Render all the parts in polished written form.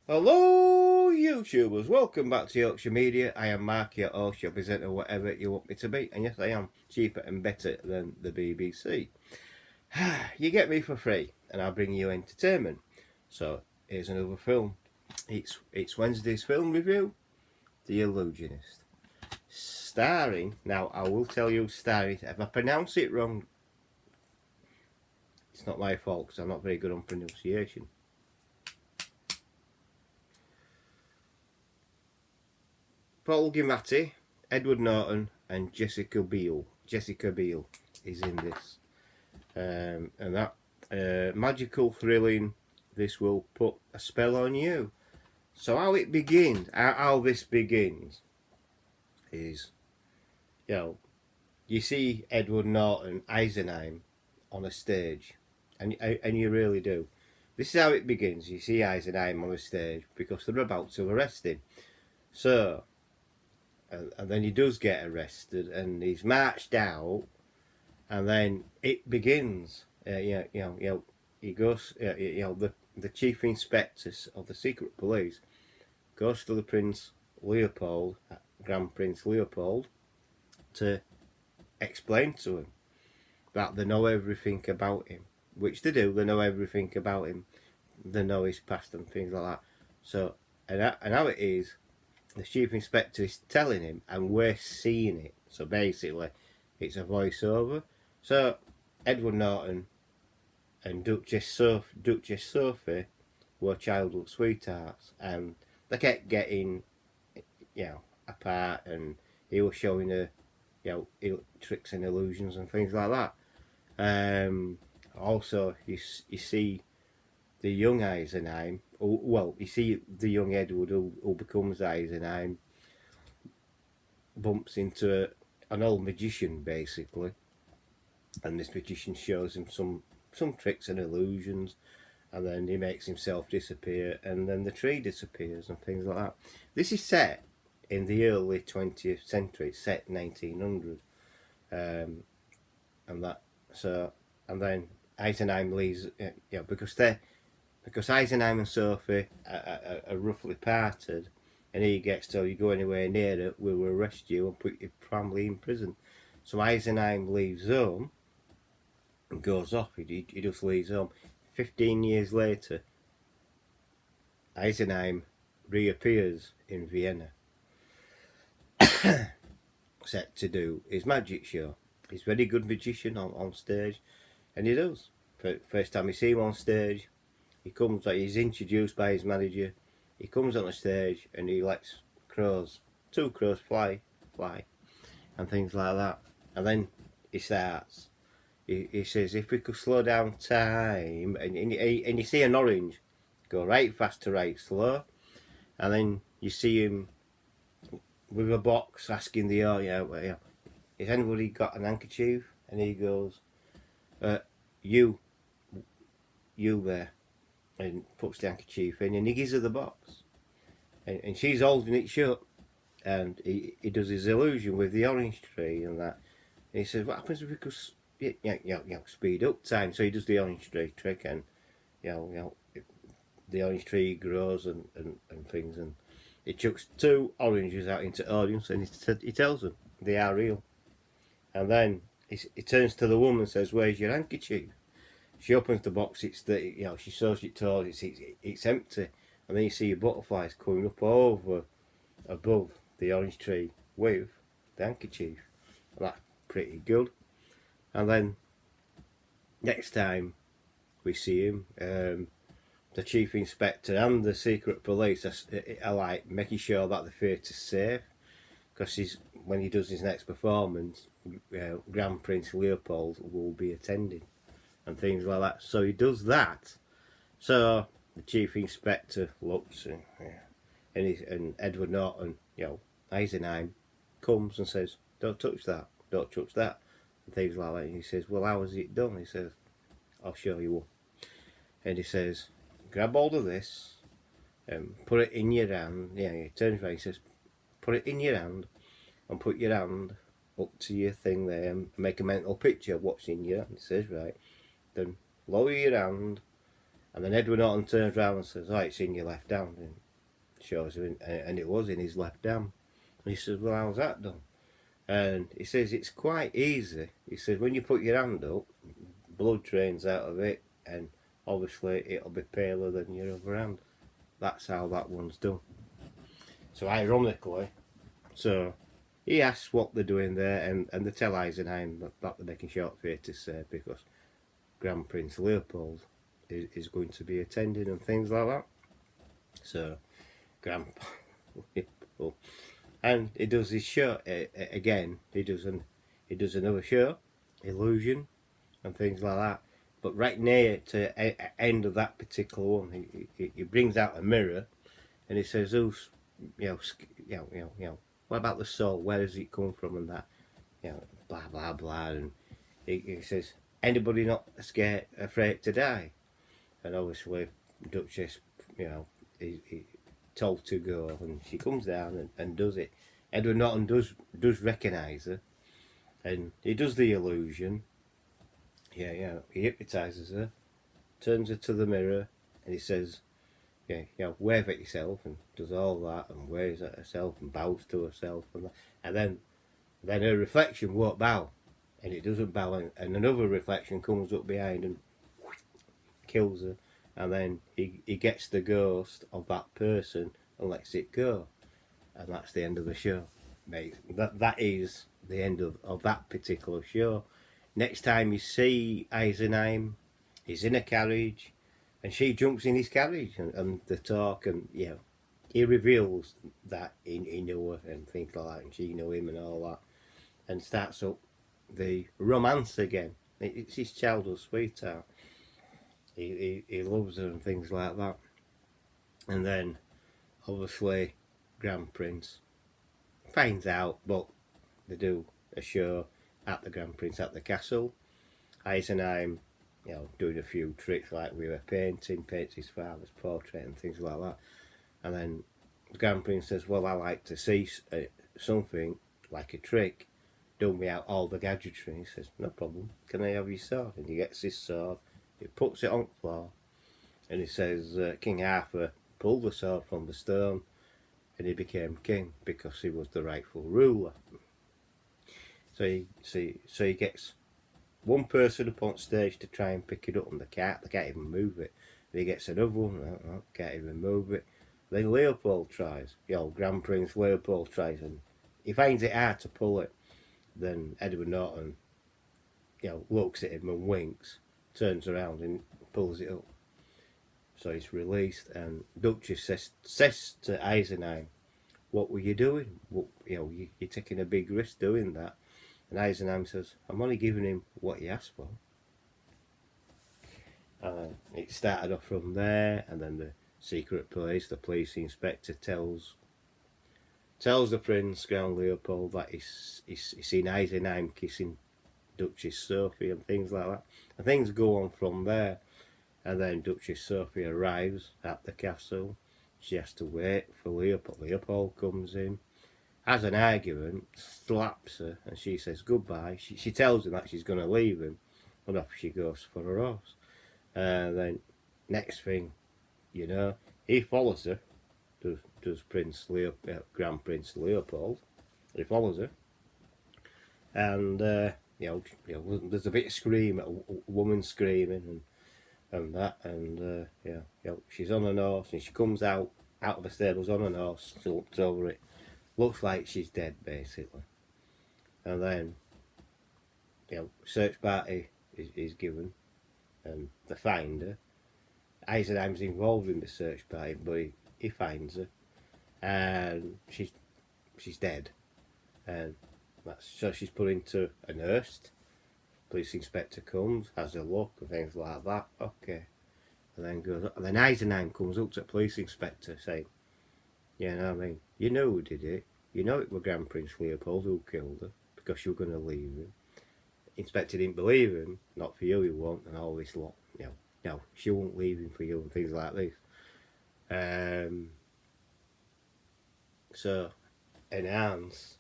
Hello YouTubers, welcome back to Yorkshire Media. I am Mark, your host, your presenter, whatever you want me to be. And yes, I am cheaper and better than the BBC. You get me for free and I'll bring you entertainment. So here's another film. It's Wednesday's film review, The Illusionist. Starring, now I will tell you starring, if I pronounce it wrong, it's not my fault because I'm not very good on pronunciation. Paul Giamatti, Edward Norton, and Jessica Biel. Jessica Biel is in this, and that magical, thrilling. This will put a spell on you. So how it begins, how this begins, is you see Edward Norton, Eisenheim, on a stage, and you really do. This is how it begins. You see Eisenheim on a stage because they're about to arrest him. So. And then he does get arrested, and he's marched out, and then it begins. He goes. The chief inspector of the secret police goes to the Prince Leopold, Grand Prince Leopold, to explain to him that they know everything about him, which they do. They know everything about him. They know his past and things like that. So, and how it is. The chief inspector is telling him, and we're seeing it. So basically, it's a voiceover. So Edward Norton and Duchess Sophie were childhood sweethearts, and they kept getting, apart, and he was showing her, tricks and illusions and things like that. Also, you see the young Eisenheim. Well, you see the young Edward who becomes Eisenheim bumps into an old magician basically, and this magician shows him some tricks and illusions, and then he makes himself disappear, and then the tree disappears and things like that. This is set in the early 20th century. It's set 1900, and then Eisenheim leaves, because Eisenheim and Sophie are roughly parted, and he gets told, you go anywhere near it, we will arrest you and put your family in prison. So Eisenheim leaves home and goes off. He just leaves home. 15 years later, Eisenheim reappears in Vienna, set to do his magic show. He's a very good magician on stage, and he does. First time you see him on stage, he comes, he's introduced by his manager. He comes on the stage and he lets two crows fly, and things like that. And then he starts. He says, if we could slow down time, and you see an orange go right fast to right slow, and then you see him with a box asking the audience, has anybody got an handkerchief? And he goes, you there. And puts the handkerchief in, and he gives her the box, and she's holding it shut, and he does his illusion with the orange tree and that. And he says, what happens if we could speed up time? So he does the orange tree trick, and the orange tree grows and things, and he chucks two oranges out into the audience, and he tells them they are real. And then he turns to the woman and says, where's your handkerchief? She opens the box. She shows it to us. It's empty, and then you see butterflies coming up above the orange tree with the handkerchief. That's pretty good. And then next time we see him, the chief inspector and the secret police are like making sure that the theatre's safe, because when he does his next performance, Grand Prince Leopold will be attending. And things like that. So he does that. So the chief inspector looks, and Edward Norton, Eisenheim, comes and says, don't touch that, and things like that. And he says, well, how is it done? He says, I'll show you. And he says, grab hold of this, and put it in your hand. He turns around, he says, put it in your hand, and put your hand up to your thing there, and make a mental picture of what's in your hand. He says, right. Then lower your hand And then Edward Norton turns around and says, "Oh, it's in your left hand," and shows him, and it was in his left hand. And he says, "Well, how's that done?" And he says, "It's quite easy." He says, "When you put your hand up, blood drains out of it, and obviously it'll be paler than your other hand. That's how that one's done." So ironically, so he asks what they're doing there, and they tell Eisenheim that they're making short theatres because Grand Prince Leopold is going to be attending and things like that. So Grandpa Leopold, and he does his show again. He does another show, Illusion, and things like that. But right near to end of that particular one, he brings out a mirror, and he says, "Who's, what about the soul? Where does it come from?" And that, blah blah blah. And he says, "Anybody not afraid to die?" And obviously, Duchess, he told to go, and she comes down and does it. Edward Norton does recognise her, and he does the illusion. He hypnotises her, turns her to the mirror, and he says, wave at yourself, and does all that, and waves at herself, and bows to herself, and then her reflection won't bow, and it doesn't bow, and another reflection comes up behind and kills her, and then he gets the ghost of that person and lets it go, and that's the end of the show. That is the end of that particular show. Next time you see Eisenheim, he's in a carriage, and she jumps in his carriage, and they talk, and he reveals that he knew her and things like that, and she knew him and all that, and starts up the romance again. It's his childhood sweetheart. He loves her and things like that. And then, obviously, Grand Prince finds out, but they do a show at the Grand Prince at the castle. Eisenheim, doing a few tricks like with a paints his father's portrait and things like that. And then the Grand Prince says, "Well, I like to see something like a trick done without all the gadgetry." He says, "No problem, can I have your sword?" And he gets his sword, he puts it on the floor, and he says, King Arthur pulled the sword from the stone, and he became king because he was the rightful ruler. So he gets one person up on stage to try and pick it up, and they can't even move it. And he gets another one, can't even move it. Then Leopold tries, Grand Prince Leopold tries, and he finds it hard to pull it. Then Edward Norton, looks at him and winks, turns around and pulls it up. So he's released, and Duchess says to Eisenheim, "What were you doing? You're taking a big risk doing that." And Eisenheim says, "I'm only giving him what he asked for." It started off from there, and then the secret police, the police inspector tells the Prince, Grand Leopold, that he's seen Eisenheim kissing Duchess Sophie and things like that. And things go on from there. And then Duchess Sophie arrives at the castle. She has to wait for Leopold. Leopold comes in, has an argument, slaps her, and she says goodbye. She tells him that she's going to leave him, and off she goes for her horse. Then next thing, he follows her. Does Grand Prince Leopold? He follows her, and there's a bit of scream, a woman screaming, and that, and she's on an horse, and she comes out of the stables on an horse, looks over it, looks like she's dead basically, and then search party is given, and they find her. Eisenheim's involved in the search party, but he finds her, and she's dead, and so she's put into a nurse. Police inspector comes, has a look and things like that. Okay, and then goes up, and then Eisenheim comes up to the police inspector saying, you know who did it. You know it was Grand Prince Leopold who killed her because you were going to leave him. Inspector didn't believe him. Not for you, he won't, and all this lot. No, she won't leave him for you and things like this. So enhance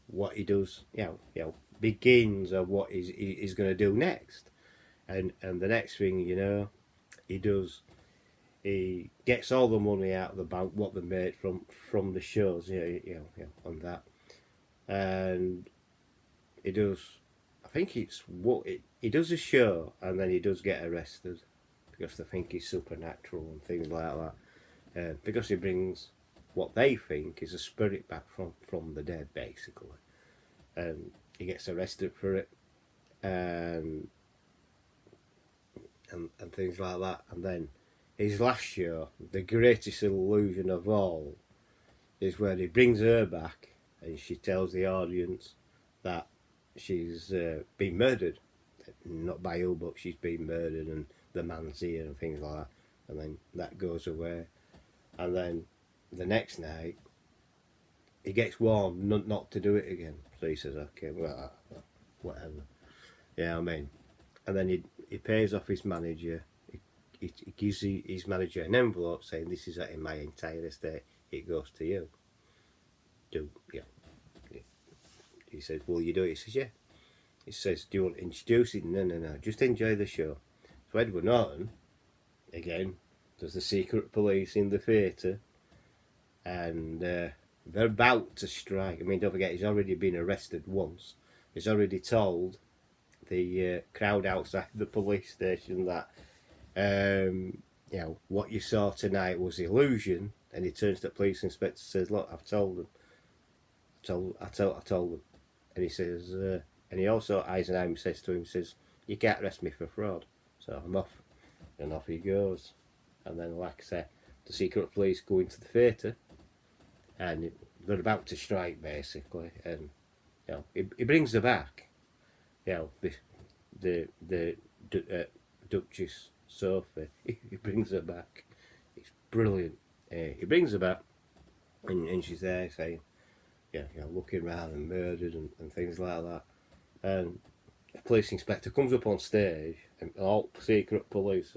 what he does, begins of what he's going to do next, and the next thing he does he gets all the money out of the bank, what they made from the shows, on that, and he does. I think it's what he does a show, and then he does get arrested because they think he's supernatural and things like that. Because he brings what they think is a spirit back from the dead, basically, and he gets arrested for it, and things like that. And then his last show, the greatest illusion of all, is where he brings her back and she tells the audience that she's been murdered, not by who, but she's been murdered, and the man's here and things like that. And then that goes away. And then the next night, he gets warned not to do it again. So he says, okay, well, whatever. Yeah, I mean. And then he pays off his manager. He gives his manager an envelope saying, this is in my entire estate. It goes to you. He says, will you do it? He says, yeah. He says, do you want to introduce it? No. Just enjoy the show. So Edward Norton, again, there's the secret police in the theatre, and they're about to strike. I mean, don't forget, he's already been arrested once. He's already told the crowd outside the police station that what you saw tonight was illusion. And he turns to the police inspector and says, look, I've told them. I told them. And he says, and he also, Eisenheim says to him, says, you can't arrest me for fraud. So I'm off. And off he goes. And then, like I say, the secret police go into the theatre, and they're about to strike, basically. And he brings her back. The Duchess Sophie. He brings her back. It's brilliant. He brings her back, and she's there saying, looking around and murdered and things like that. And a police inspector comes up on stage, and all secret police,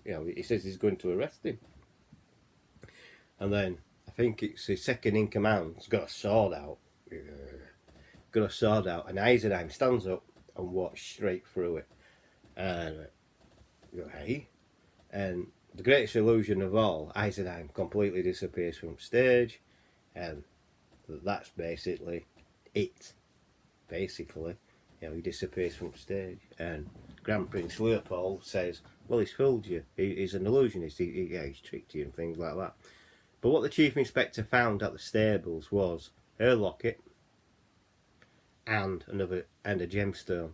he says he's going to arrest him. And then I think it's his second in command has got a sword out. And Eisenheim stands up and walks straight through it. And hey, and the greatest illusion of all, Eisenheim completely disappears from stage, and that's basically it. Basically, he disappears from stage, and Grand Prince Leopold says, well, he's fooled you. He's an illusionist. He's tricked you and things like that. But what the chief inspector found at the stables was her locket and a gemstone.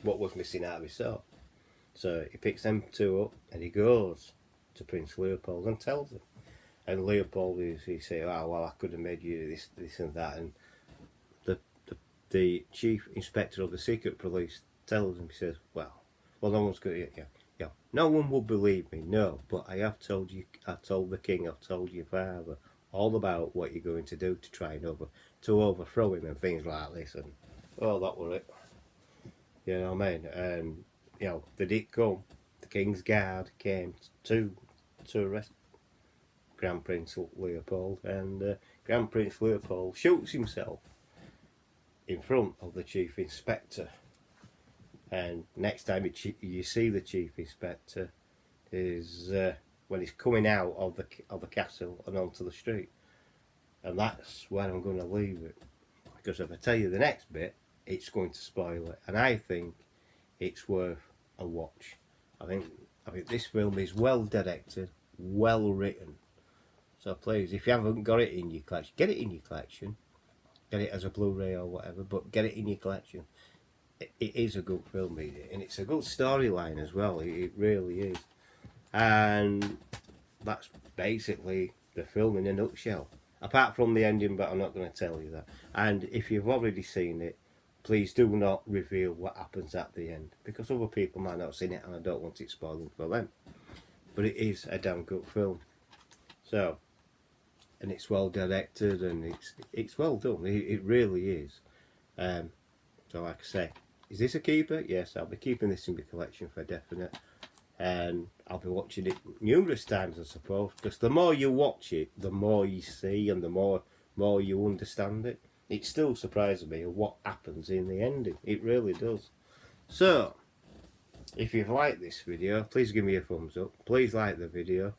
What was missing out of his sword. So he picks them two up and he goes to Prince Leopold and tells him. And Leopold he says, oh well, I could have made you this and that. And the chief inspector of the secret police tells him, he says, well, no one's going to, no one will believe me, no, but I have told you, I told the king, I've told your father all about what you're going to do to try and overthrow him and things like this. And that were it. You know what I mean? And they did come. The King's Guard came to arrest Grand Prince Leopold, and Grand Prince Leopold shoots himself in front of the Chief Inspector. And next time you see the Chief Inspector is when he's coming out of the castle and onto the street. And that's where I'm going to leave it, because if I tell you the next bit, it's going to spoil it. And I think it's worth a watch. I think this film is well directed, well written. So please, if you haven't got it in your collection, get it in your collection. Get it as a Blu-ray or whatever, but get it in your collection. It is a good film, and it's a good storyline as well. It really is. And that's basically the film in a nutshell. Apart from the ending, but I'm not going to tell you that. And if you've already seen it, please do not reveal what happens at the end, because other people might not have seen it and I don't want it spoiling for them. But it is a damn good film. So, and it's well directed and it's well done. It really is. So like I say, is this a keeper? Yes, I'll be keeping this in my collection for definite. And I'll be watching it numerous times, I suppose, because the more you watch it, the more you see and the more you understand it. It still surprises me what happens in the ending. It really does. So, If you've liked this video, please give me a thumbs up. Please like the video.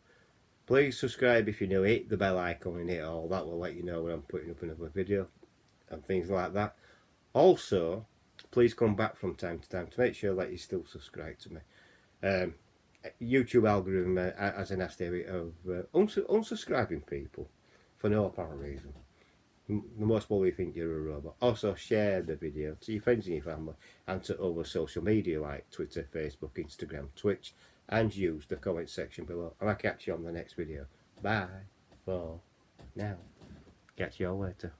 Please subscribe if you're new. Hit the bell icon and hit all. That will let you know when I'm putting up another video and things like that. Also, please come back from time to time to make sure that you still subscribe to me. YouTube algorithm has a nasty habit of unsubscribing people for no apparent reason. The most probably think you're a robot. Also, share the video to your friends and your family and to other social media like Twitter, Facebook, Instagram, Twitch, and use the comment section below. And I'll catch you on the next video. Bye for now. Catch you all later.